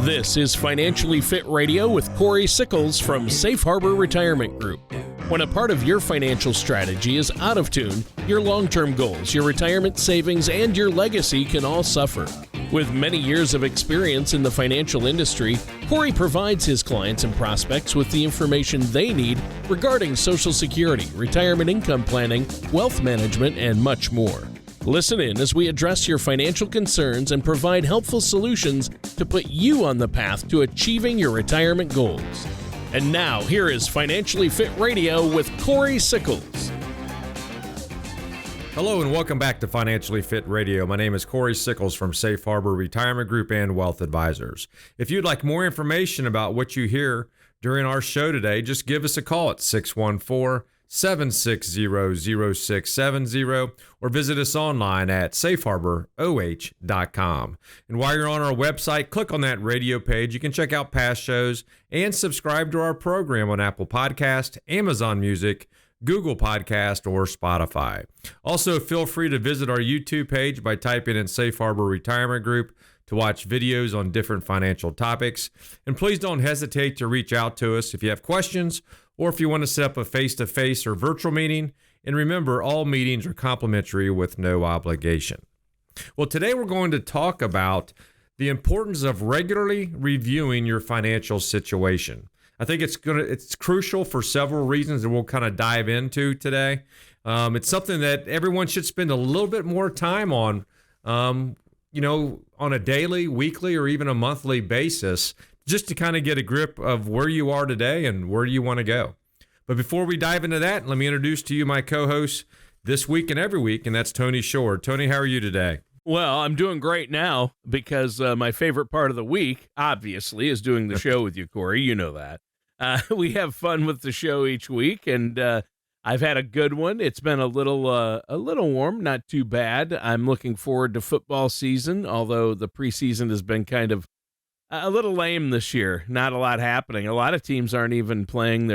This is Financially Fit Radio with Corey Sickles from Safe Harbor Retirement Group. When a part of your financial strategy is out of tune, your long-term goals, your retirement savings, and your legacy can all suffer. With many years of experience in the financial industry, Corey provides his clients and prospects with the information they need regarding Social Security, retirement income planning, wealth management, and much more. Listen in as we address your financial concerns and provide helpful solutions to put you on the path to achieving your retirement goals. And now, here is Financially Fit Radio with Corey Sickles. Hello and welcome back to Financially Fit Radio. My name is Corey Sickles from Safe Harbor Retirement Group and Wealth Advisors. If you'd like more information about what you hear during our show today, just give us a call at 614-760-0670 or visit us online at safeharboroh.com. And while you're on our website, click on that radio page. You can check out past shows and subscribe to our program on Apple Podcast, Amazon Music, Google Podcast, or Spotify. Also, feel free to visit our YouTube page by typing in Safe Harbor Retirement Group to watch videos on different financial topics. And please don't hesitate to reach out to us if you have questions or if you want to set up a face-to-face or virtual meeting. And remember, all meetings are complimentary with no obligation. Well, today we're going to talk about the importance of regularly reviewing your financial situation. I think it's crucial for several reasons that we'll kind of dive into today. It's something that everyone should spend a little bit more time on, on a daily, weekly, or even a monthly basis, just to kind of get a grip of where you are today and where you want to go. But before we dive into that, let me introduce to you my co-host this week and every week, and that's Tony Shore. Tony, how are you today? Well, I'm doing great now because my favorite part of the week, obviously, is doing the show with you, Corey. You know that. We have fun with the show each week, and I've had a good one. It's been a little warm, not too bad. I'm looking forward to football season, although the preseason has been kind of a little lame this year. Not a lot happening. A lot of teams aren't even playing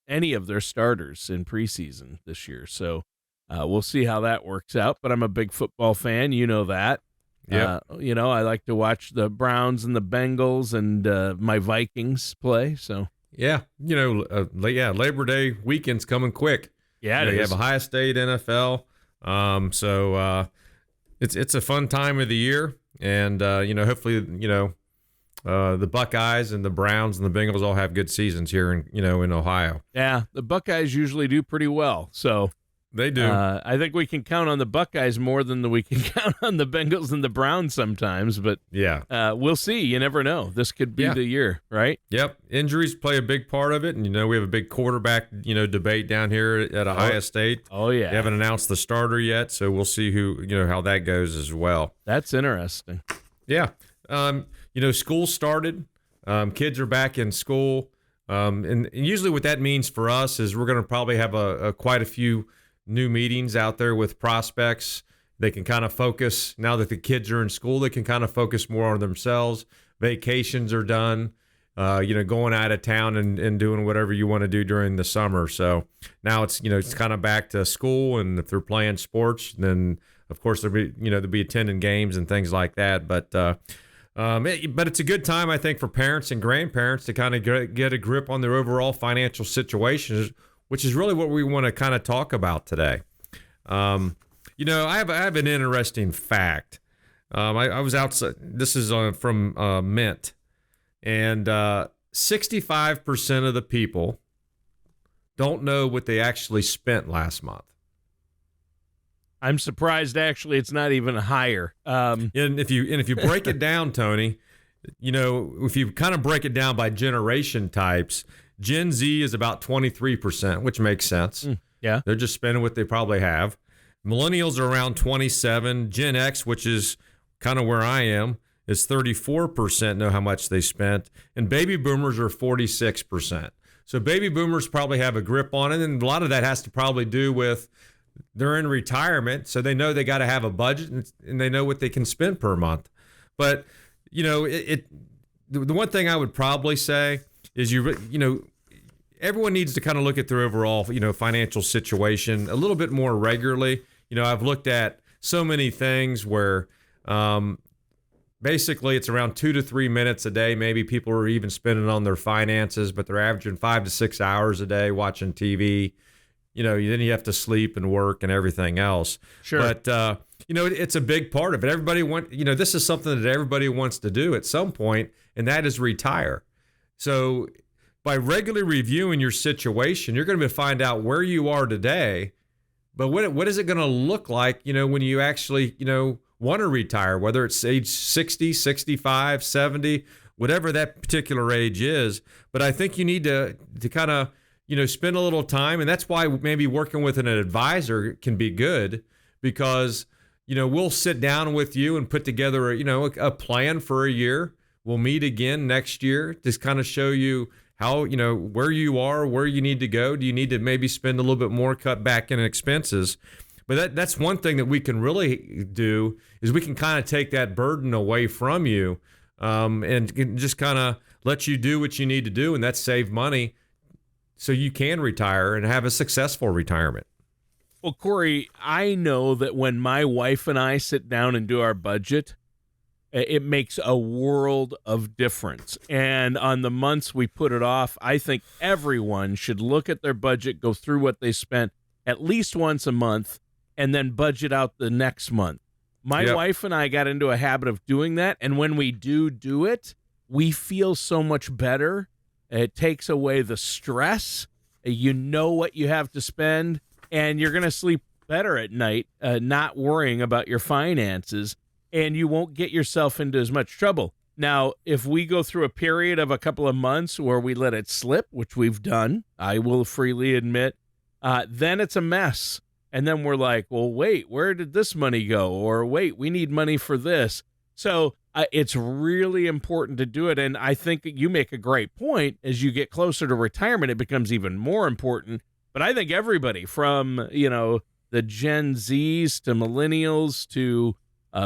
any of their starters in preseason this year, so we'll see how that works out. But I'm a big football fan. You know that. Yeah. I like to watch the Browns and the Bengals and my Vikings play, so. Yeah, Labor Day weekend's coming quick. Yeah, you have Ohio State, NFL, so it's a fun time of the year, and hopefully the Buckeyes and the Browns and the Bengals all have good seasons here in Ohio. Yeah, the Buckeyes usually do pretty well, so. They do. I think we can count on the Buckeyes more than we can count on the Bengals and the Browns sometimes, but yeah, we'll see. You never know. This could be the year, right? Yep. Injuries play a big part of it, and we have a big quarterback debate down here at Ohio State. Oh yeah. They haven't announced the starter yet, so we'll see how that goes as well. That's interesting. Yeah. School started. Kids are back in school, and usually what that means for us is we're going to probably have quite a few new meetings out there with prospects. They can kind of focus, now that the kids are in school, they can kind of focus more on themselves. Vacations are done, going out of town and doing whatever you want to do during the summer. So now it's kind of back to school, and if they're playing sports, then of course they'll be attending games and things like that. But it's a good time, I think, for parents and grandparents to kind of get a grip on their overall financial situations, which is really what we want to kind of talk about today. I have an interesting fact. I was outside. This is from Mint, and 65% of the people don't know what they actually spent last month. I'm surprised, actually, it's not even higher. And if you break it down, Tony, if you kind of break it down by generation types, Gen Z is about 23%, which makes sense. Yeah. They're just spending what they probably have. Millennials are around 27. Gen X, which is kind of where I am, is 34% know how much they spent. And baby boomers are 46%. So baby boomers probably have a grip on it. And a lot of that has to probably do with they're in retirement, so they know they got to have a budget and they know what they can spend per month. But, the one thing I would probably say is everyone needs to kind of look at their overall, financial situation a little bit more regularly. I've looked at so many things where basically it's around 2 to 3 minutes a day. Maybe people are even spending on their finances, but they're averaging 5 to 6 hours a day watching TV. Then you have to sleep and work and everything else. Sure. But, it's a big part of it. This is something that everybody wants to do at some point, and that is retire. So by regularly reviewing your situation, you're going to find out where you are today, but what is it going to look like, when you actually, want to retire, whether it's age 60, 65, 70, whatever that particular age is. But I think you need to kind of, spend a little time. And that's why maybe working with an advisor can be good, because, we'll sit down with you and put together, a plan for a year. We'll meet again next year to kind of show you how, where you are, where you need to go. Do you need to maybe spend a little bit more, cut back in expenses? But that's one thing that we can really do, is we can kind of take that burden away from you, and just kind of let you do what you need to do, and that's save money so you can retire and have a successful retirement. Well, Corey, I know that when my wife and I sit down and do our budget, it makes a world of difference. And on the months we put it off, I think everyone should look at their budget, go through what they spent at least once a month, and then budget out the next month. My wife and I got into a habit of doing that, and when we do it, we feel so much better. It takes away the stress. You know what you have to spend, and you're going to sleep better at night, not worrying about your finances, and you won't get yourself into as much trouble. Now, if we go through a period of a couple of months where we let it slip, which we've done, I will freely admit, then it's a mess. And then we're like, well, wait, where did this money go? Or wait, we need money for this. So it's really important to do it. And I think you make a great point. As you get closer to retirement, it becomes even more important. But I think everybody from, the Gen Zs to millennials to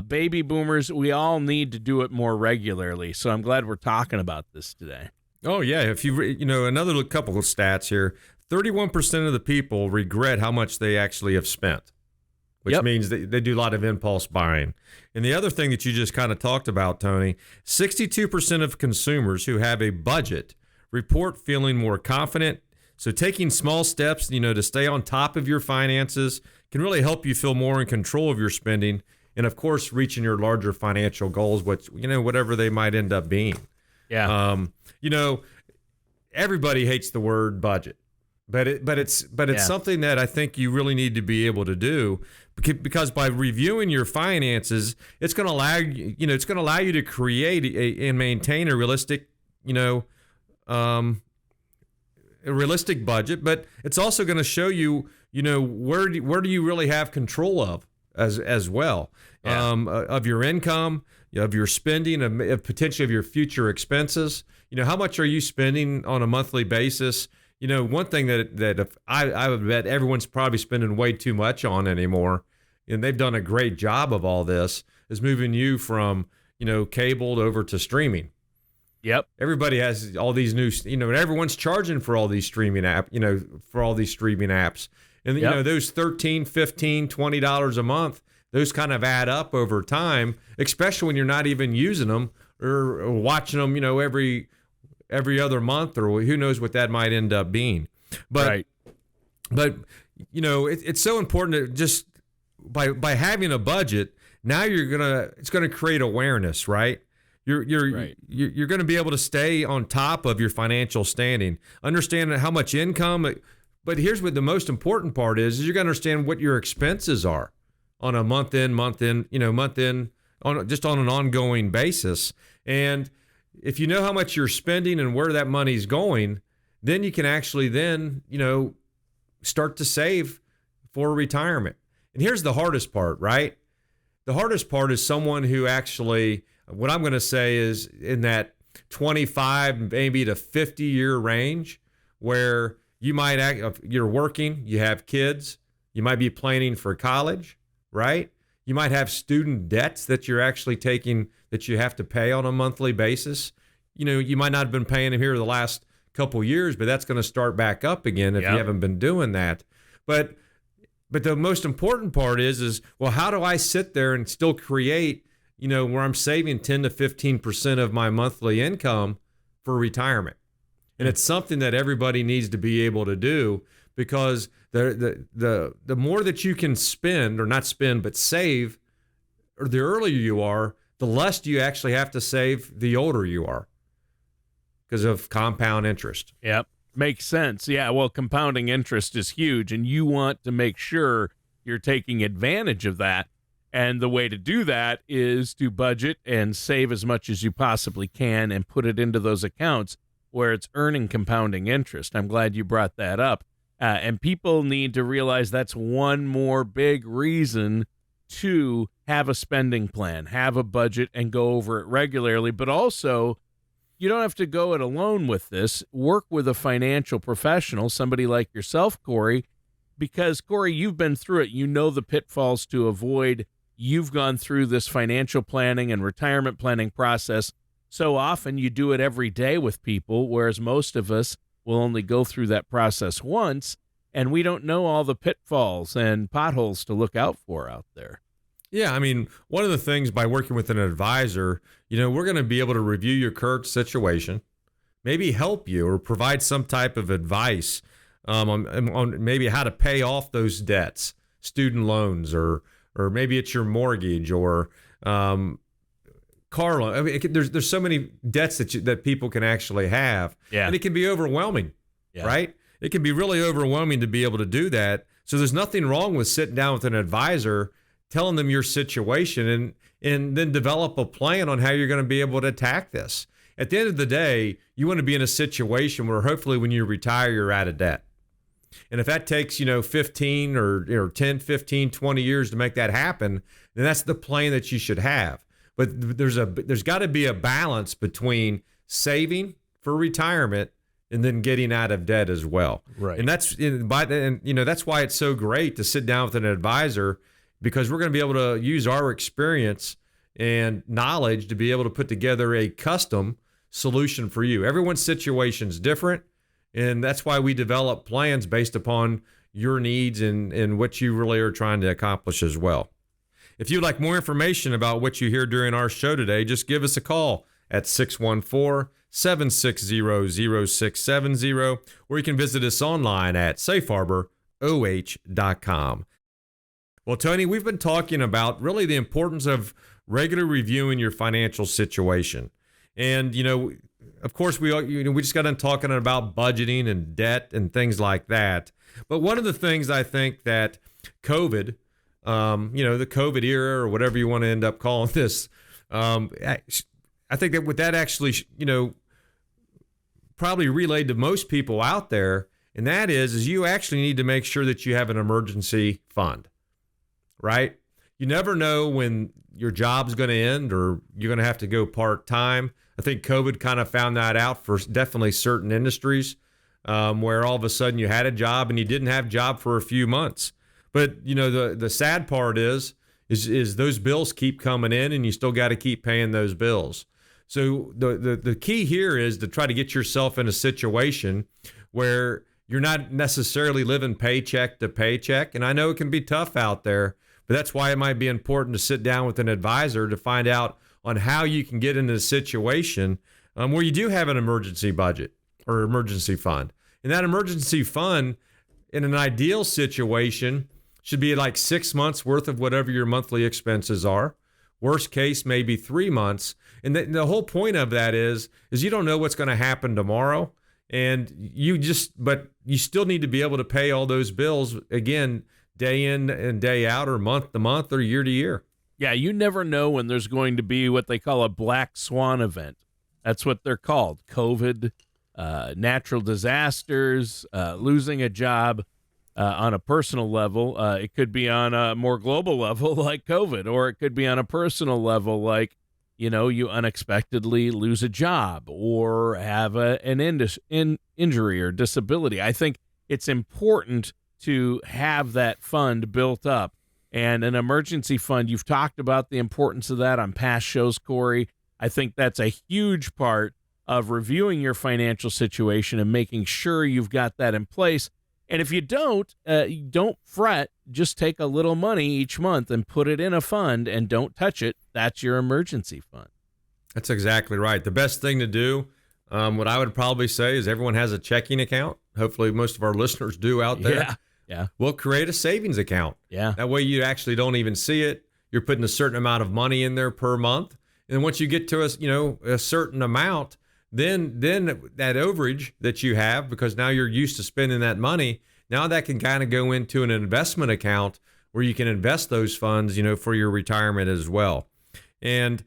baby boomers, we all need to do it more regularly. So I'm glad we're talking about this today. Oh, yeah. If another couple of stats here, 31% of the people regret how much they actually have spent, which means they do a lot of impulse buying. And the other thing that you just kind of talked about, Tony, 62% of consumers who have a budget report feeling more confident. So taking small steps, to stay on top of your finances can really help you feel more in control of your spending. And of course, reaching your larger financial goals, whatever they might end up being. Yeah. Everybody hates the word budget, but it's something that I think you really need to be able to do, because by reviewing your finances, it's going to allow you to create and maintain a realistic, a realistic budget, but it's also going to show you, where do you really have control of as well, of your income, of your spending, of potentially of your future expenses. How much are you spending on a monthly basis? One thing that I would bet everyone's probably spending way too much on anymore, and they've done a great job of all this, is moving you from, cabled over to streaming. Yep. Everybody has all these new, everyone's charging for all these streaming apps. And, those $13, $15, $20 a month, those kind of add up over time, especially when you're not even using them or watching them, every other month, or who knows what that might end up being. But, it's so important to just by having a budget, now it's going to create awareness, right? You're going to be able to stay on top of your financial standing, understand how much income. But here's what the most important part is you're going to understand what your expenses are on a month in, on just on an ongoing basis. And if you know how much you're spending and where that money's going, then you can actually start to save for retirement. And here's the hardest part, right? The hardest part is someone who actually, what I'm going to say is in that 25 maybe to 50 year range, where you're working, you have kids, you might be planning for college, right? You might have student debts that you're actually taking that you have to pay on a monthly basis. You might not have been paying them here the last couple years, but that's going to start back up again if you haven't been doing that. But the most important part is, well, how do I sit there and still create, where I'm saving 10 to 15% of my monthly income for retirement. And it's something that everybody needs to be able to do, because the more that you can spend, or not spend, but save, or the earlier you are, the less you actually have to save the older you are, because of compound interest. Yep. Makes sense. Yeah, well, compounding interest is huge, and you want to make sure you're taking advantage of that. And the way to do that is to budget and save as much as you possibly can and put it into those accounts where it's earning compounding interest. I'm glad you brought that up. And people need to realize that's one more big reason to have a spending plan, have a budget, and go over it regularly. But also, you don't have to go it alone with this. Work with a financial professional, somebody like yourself, Corey, because, Corey, you've been through it. You know the pitfalls to avoid. You've gone through this financial planning and retirement planning process so often. You do it every day with people, whereas most of us will only go through that process once, and we don't know all the pitfalls and potholes to look out for out there. Yeah, I mean, one of the things by working with an advisor, we're going to be able to review your current situation, maybe help you or provide some type of advice on maybe how to pay off those debts, student loans, or maybe it's your mortgage or car loan. I mean, there's so many debts that people can actually have, and it can be overwhelming, right? It can be really overwhelming to be able to do that. So there's nothing wrong with sitting down with an advisor, telling them your situation, and then develop a plan on how you're going to be able to attack this. At the end of the day, you want to be in a situation where hopefully when you retire, you're out of debt. And if that takes, 15 or 10, 15, 20 years to make that happen, then that's the plan that you should have. But there's got to be a balance between saving for retirement and then getting out of debt as well. Right. And that's why it's so great to sit down with an advisor, because we're going to be able to use our experience and knowledge to be able to put together a custom solution for you. Everyone's situation is different, and that's why we develop plans based upon your needs and what you really are trying to accomplish as well. If you'd like more information about what you hear during our show today, just give us a call at 614-760-0670, or you can visit us online at safeharboroh.com. Well, Tony, we've been talking about really the importance of regularly reviewing your financial situation. And, of course, we just got done talking about budgeting and debt and things like that. But one of the things I think that COVID, the COVID era, or whatever you want to end up calling this, I think that what that actually, probably relayed to most people out there, and that is you actually need to make sure that you have an emergency fund, right? You never know when your job's going to end or you're going to have to go part-time. I think COVID kind of found that out for definitely certain industries, where all of a sudden you had a job and you didn't have a job for a few months. But, the sad part is those bills keep coming in and you still got to keep paying those bills. So the key here is to try to get yourself in a situation where you're not necessarily living paycheck to paycheck. And I know it can be tough out there, but that's why it might be important to sit down with an advisor to find out on how you can get into a situation where you do have an emergency budget or emergency fund. And that emergency fund, in an ideal situation, should be like 6 months worth of whatever your monthly expenses are. Worst case, maybe 3 months. And the whole point of that is you don't know what's going to happen tomorrow. And but you still need to be able to pay all those bills, again, day in and day out, or month to month, or year to year. Yeah, you never know when there's going to be what they call a black swan event. That's what they're called. COVID, natural disasters, losing a job on a personal level. It could be on a more global level like COVID, or it could be on a personal level like, you unexpectedly lose a job or have an injury or disability. I think it's important to have that fund built up. And an emergency fund, you've talked about the importance of that on past shows, Corey. I think that's a huge part of reviewing your financial situation and making sure you've got that in place. And if you don't fret. Just take a little money each month and put it in a fund and don't touch it. That's your emergency fund. That's exactly right. The best thing to do, what I would probably say, is everyone has a checking account. Hopefully most of our listeners do out there. Yeah. We'll create a savings account. Yeah. That way you actually don't even see it. You're putting a certain amount of money in there per month. And once you get to a certain amount, then that overage that you have, because now you're used to spending that money, now that can kind of go into an investment account where you can invest those funds, for your retirement as well. And,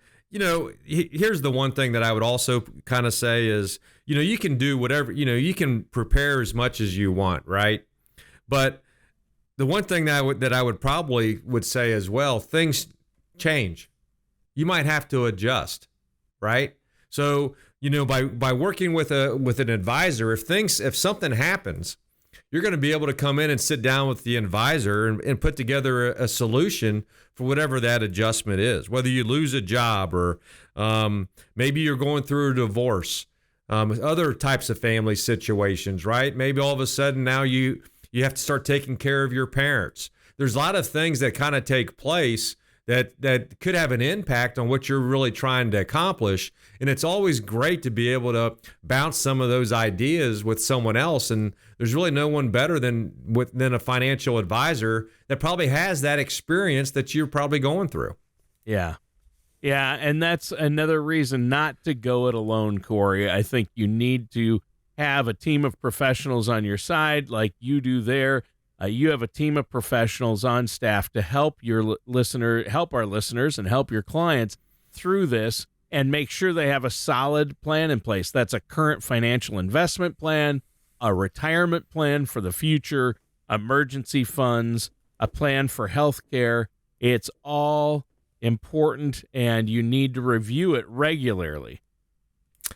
here's the one thing that I would also kind of say is, you can do whatever, you can prepare as much as you want, right? But the one thing that I would probably would say as well, things change. You might have to adjust, right? So, by working with an advisor, if something happens, you're going to be able to come in and sit down with the advisor and put together a solution for whatever that adjustment is, whether you lose a job or maybe you're going through a divorce, other types of family situations, right? Maybe all of a sudden now you have to start taking care of your parents. There's a lot of things that kind of take place that could have an impact on what you're really trying to accomplish. And it's always great to be able to bounce some of those ideas with someone else. And there's really no one better than a financial advisor that probably has that experience that you're probably going through. Yeah. Yeah. And that's another reason not to go it alone, Corey. I think you need to have a team of professionals on your side like you do there. You have a team of professionals on staff to help our listeners and help your clients through this and make sure they have a solid plan in place. That's a current financial investment plan, a retirement plan for the future, emergency funds, a plan for health care. It's all important, and you need to review it regularly.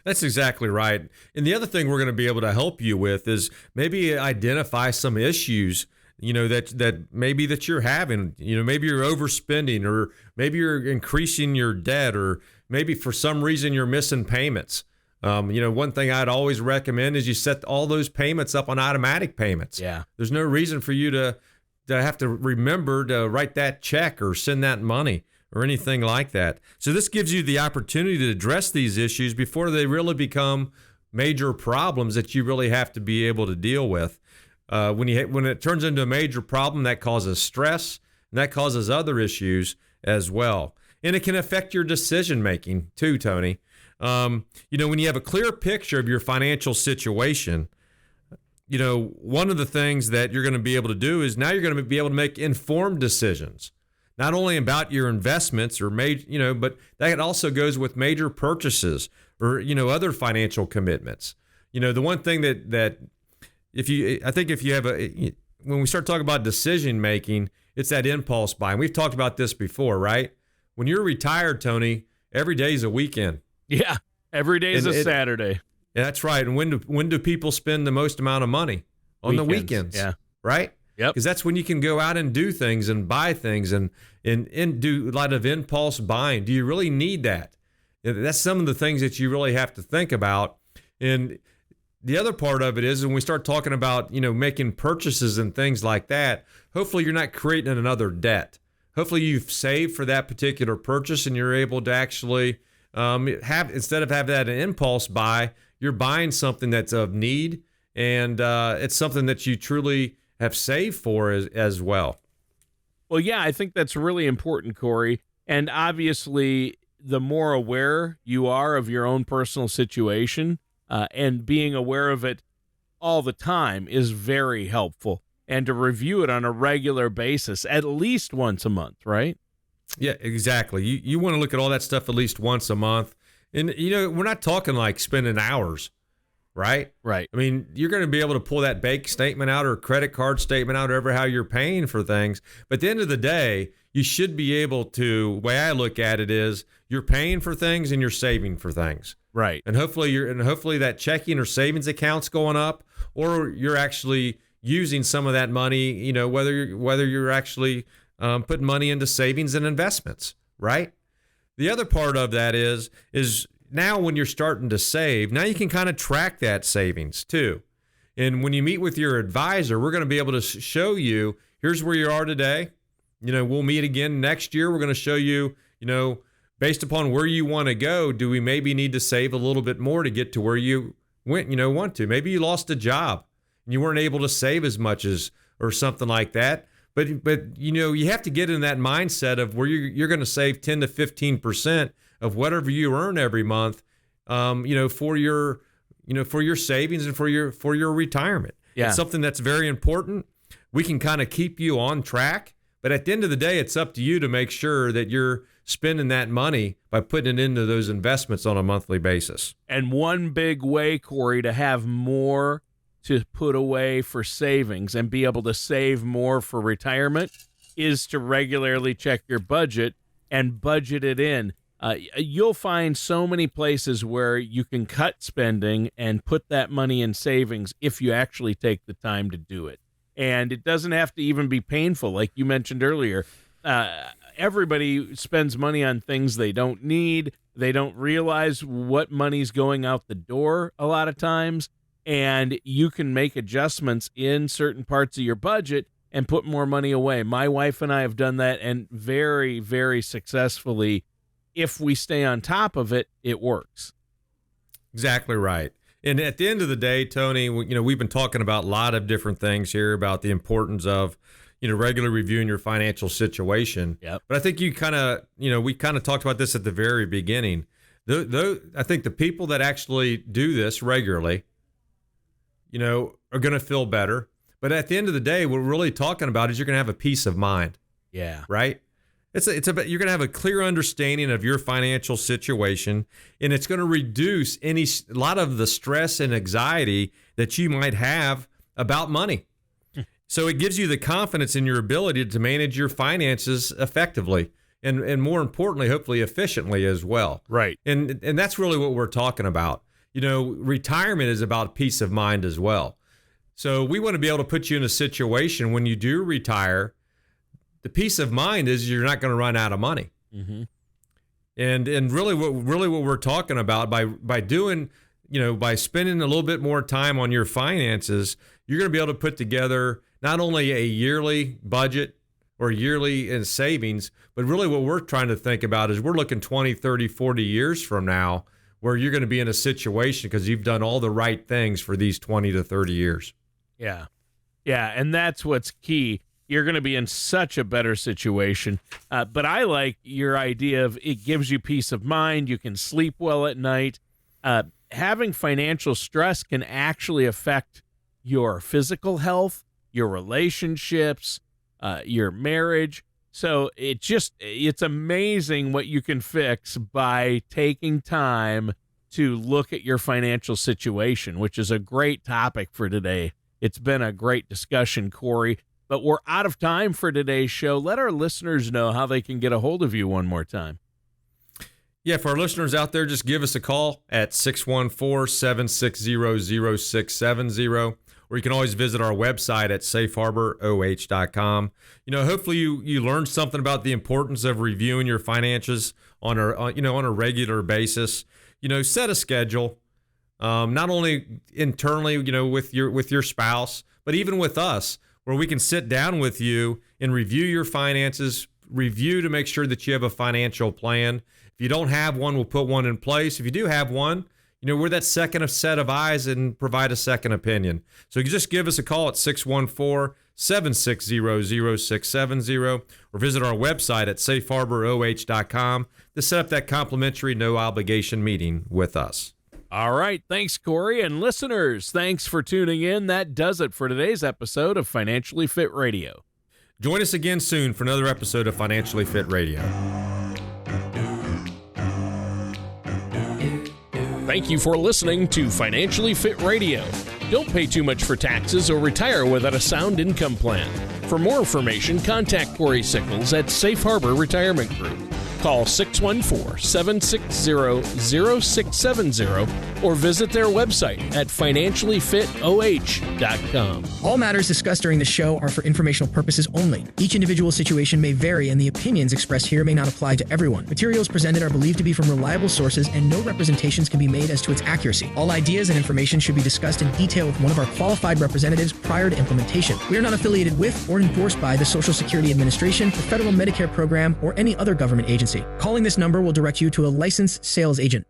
That's exactly right. And the other thing we're going to be able to help you with is maybe identify some issues, that maybe that you're having, maybe you're overspending, or maybe you're increasing your debt, or maybe for some reason you're missing payments. One thing I'd always recommend is you set all those payments up on automatic payments. Yeah. There's no reason for you to have to remember to write that check or send that money or anything like that. So this gives you the opportunity to address these issues before they really become major problems that you really have to be able to deal with. When it turns into a major problem, that causes stress, and that causes other issues as well. And it can affect your decision making too, Tony. When you have a clear picture of your financial situation, one of the things that you're going to be able to do is now you're going to be able to make informed decisions, not only about your investments or but that also goes with major purchases or, other financial commitments. The one thing that if you have when we start talking about decision making, it's that impulse buying. We've talked about this before, right? When you're retired, Tony, every day is a weekend. Yeah. Every day is a Saturday. Yeah, that's right. And when do people spend the most amount of money? On the weekends. Yeah. Right? Yep. Because that's when you can go out and do things and buy things and do a lot of impulse buying. Do you really need that? That's some of the things that you really have to think about. And the other part of it is when we start talking about, making purchases and things like that, hopefully you're not creating another debt. Hopefully you've saved for that particular purchase and you're able to actually instead of having that an impulse buy, you're buying something that's of need, and it's something that you truly have saved for as well. Well, yeah, I think that's really important, Corey. And obviously, the more aware you are of your own personal situation and being aware of it all the time is very helpful. And to review it on a regular basis, at least once a month, right? Yeah, exactly. You want to look at all that stuff at least once a month. And, we're not talking like spending hours, right? Right. I mean, you're going to be able to pull that bank statement out or credit card statement out, or how you're paying for things. But at the end of the day, you should be able to, the way I look at it is you're paying for things and you're saving for things. Right. And hopefully that checking or savings account's going up, or you're actually using some of that money, whether you're actually putting money into savings and investments, right? The other part of that is now when you're starting to save, now you can kind of track that savings too. And when you meet with your advisor, we're going to be able to show you, here's where you are today. We'll meet again next year. We're going to show you, based upon where you want to go, do we maybe need to save a little bit more to get to where you want to? Maybe you lost a job and you weren't able to save as much or something like that. But you have to get in that mindset of where you're going to save 10 to 15% of whatever you earn every month, for your savings and for your retirement. Yeah. It's something that's very important. We can kind of keep you on track, but at the end of the day, it's up to you to make sure that you're spending that money by putting it into those investments on a monthly basis. And one big way, Corey, to have more to put away for savings and be able to save more for retirement is to regularly check your budget and budget it in. You'll find so many places where you can cut spending and put that money in savings if you actually take the time to do it. And it doesn't have to even be painful. Like you mentioned earlier, everybody spends money on things they don't need. They don't realize what money's going out the door a lot of times. And you can make adjustments in certain parts of your budget and put more money away. My wife and I have done that, and very, very successfully. If we stay on top of it, it works. Exactly right. And at the end of the day, Tony, we've been talking about a lot of different things here about the importance of, regularly reviewing your financial situation. Yep. But I think we kind of talked about this at the very beginning. I think the people that actually do this regularly, are going to feel better. But at the end of the day, what we're really talking about is you're going to have a peace of mind. Yeah. Right? It's about, you're going to have a clear understanding of your financial situation, and it's going to reduce a lot of the stress and anxiety that you might have about money. So it gives you the confidence in your ability to manage your finances effectively and more importantly, hopefully efficiently as well. Right. And that's really what we're talking about. Retirement is about peace of mind as well. So we want to be able to put you in a situation when you do retire, the peace of mind is you're not going to run out of money. Mm-hmm. And really what we're talking about by doing, by spending a little bit more time on your finances, you're going to be able to put together not only a yearly budget or yearly in savings, but really what we're trying to think about is we're looking 20, 30, 40 years from now where you're going to be in a situation because you've done all the right things for these 20 to 30 years. Yeah. Yeah, and that's what's key. You're going to be in such a better situation. But I like your idea of it gives you peace of mind. You can sleep well at night. Having financial stress can actually affect your physical health, your relationships, your marriage. So it's amazing what you can fix by taking time to look at your financial situation, which is a great topic for today. It's been a great discussion, Corey, but we're out of time for today's show. Let our listeners know how they can get a hold of you one more time. Yeah, for our listeners out there, just give us a call at 614-760-0670. Or you can always visit our website at safeharboroh.com. Hopefully you learned something about the importance of reviewing your finances on a regular basis. Set a schedule, not only internally, with your spouse, but even with us, where we can sit down with you and review your finances, review to make sure that you have a financial plan. If you don't have one, we'll put one in place. If you do have one, we're that second set of eyes and provide a second opinion. So you can just give us a call at 614-760-0670 or visit our website at safeharboroh.com to set up that complimentary no obligation meeting with us. All right. Thanks, Corey. And listeners, thanks for tuning in. That does it for today's episode of Financially Fit Radio. Join us again soon for another episode of Financially Fit Radio. Thank you for listening to Financially Fit Radio. Don't pay too much for taxes or retire without a sound income plan. For more information, contact Corey Sickles at Safe Harbor Retirement Group. Call 614-760-0670 or visit their website at financiallyfitoh.com. All matters discussed during the show are for informational purposes only. Each individual situation may vary, and the opinions expressed here may not apply to everyone. Materials presented are believed to be from reliable sources, and no representations can be made as to its accuracy. All ideas and information should be discussed in detail with one of our qualified representatives prior to implementation. We are not affiliated with or endorsed by the Social Security Administration, the Federal Medicare Program, or any other government agency. Calling this number will direct you to a licensed sales agent.